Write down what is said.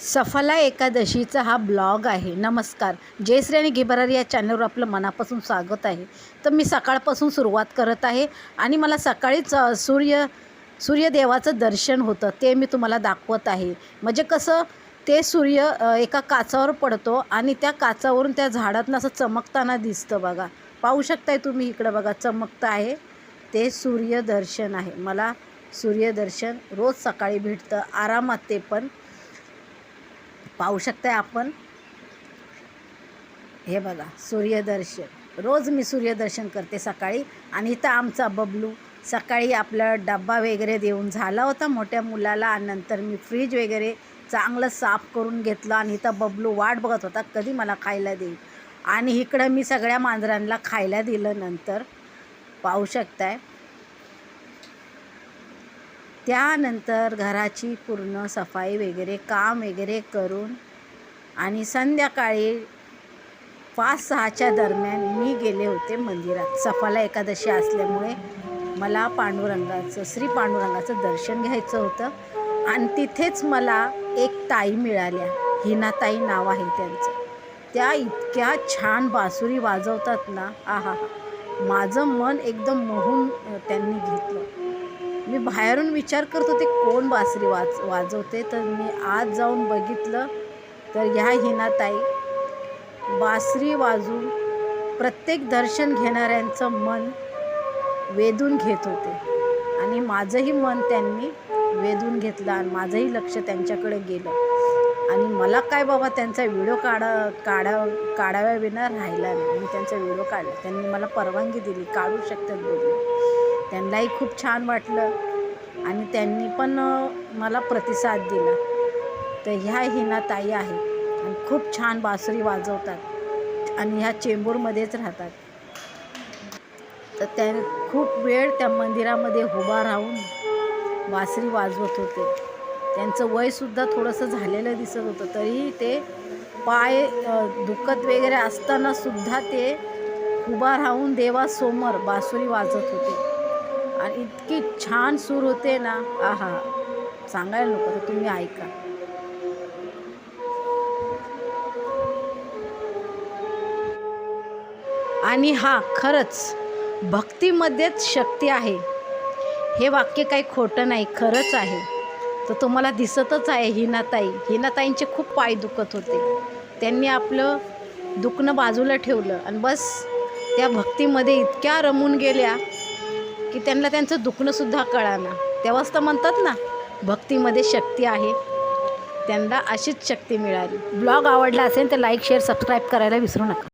सफला एकादशीचा हा ब्लॉग आहे. नमस्कार. जयश्री आणि गिबरारी या चॅनलवर आपलं मनापासून स्वागत आहे. तर मी सकाळपासून सुरुवात करत आहे आणि मला सकाळीच सूर्यदेवाचं दर्शन होतं, ते मी तुम्हाला दाखवत आहे. म्हणजे कसं ते सूर्य एका काचावर पडतो आणि त्या काचावरून त्या झाडातनं असं चमकताना दिसतं बघा. पाहू शकताय तुम्ही, इकडं बघा चमकतं आहे, ते सूर्यदर्शन आहे. मला सूर्यदर्शन रोज सकाळी भेटतं आरामात. ते पण पाहू शकताय आपण, हे बघा सूर्यदर्शन. रोज मी सूर्यदर्शन करते सकाळी. आणि इथं आमचा बबलू सकाळी आपला डब्बा वगैरे देऊन झाला होता मोठ्या मुलाला, आणि नंतर मी फ्रीज वगैरे चांगलं साफ करून घेतलं. आणि इथं बबलू वाट बघत होता कधी मला खायला देईल. आणि इकडं मी सगळ्या मांजरांना खायला दिलं. नंतर पाहू शकताय, त्यानंतर घराची पूर्ण सफाई वगैरे काम वगैरे करून आणि संध्याकाळी 5-6च्या दरम्यान मी गेले होते मंदिरात. सफला एकादशी असल्यामुळे मला श्री पांडुरंगाचं दर्शन घ्यायचं होतं. आणि तिथेच मला एक ताई मिळाल्या, हिनाताई नाव आहे त्यांचं. त्या इतक्या छान बासुरी वाजवतात ना, आहा, माझं मन एकदम मोहून त्यांनी घेतलं. मी बाहेरून विचार करत होते कोण बासरी वाजवते. तर मी आज जाऊन बघितलं तर ह्या हिनाताई बासरी वाजवून प्रत्येक दर्शन घेणाऱ्यांचं मन वेधून घेत होते. आणि माझंही मन त्यांनी वेधून घेतलं आणि माझंही लक्ष त्यांच्याकडे गेलं. आणि मला काय बाबा त्यांचा व्हिडिओ काढाव्याविना राहिला नाही. मी त्यांचा व्हिडिओ काढला, त्यांनी मला परवानगी दिली, काढू शकतात बोलले. त्यांनाही खूप छान वाटलं आणि त्यांनी पण मला प्रतिसाद दिला. तर ह्या हिनाताई आहेत आणि खूप छान बासरी वाजवतात आणि ह्या चेंबूरमध्येच राहतात. तर त्या खूप वेळ त्या मंदिरामध्ये उभा राहून बासरी वाजवत होते. त्यांचं वयसुद्धा थोडंसं झालेलं दिसत होतं, तरीही ते पाय दुखत वगैरे असतानासुद्धा ते उभा राहून देवासमोर बासुरी वाजत होते. आणि इतकी छान सूर होते ना, आहा, सांगायला नको. तर तुम्ही ऐका. आणि हा, खरंच भक्तीमध्येच शक्ती आहे, हे वाक्य काही खोटं नाही, खरंच आहे. तर तुम्हाला दिसतच आहे हिनाताईंचे खूप पाय दुखत होते. त्यांनी आपलं दुखणं बाजूला ठेवलं आणि बस त्या भक्तीमध्ये इतक्या रमून गेल्या की त्यांना त्यांचं दुखणंसुद्धा कळालं. तेव्हाच तर म्हणतात ना, भक्तीमध्ये शक्ती आहे. त्यांना अशीच शक्ती मिळाली. ब्लॉग आवडला असेल तर लाईक, शेअर, सबस्क्राईब करायला विसरू नका.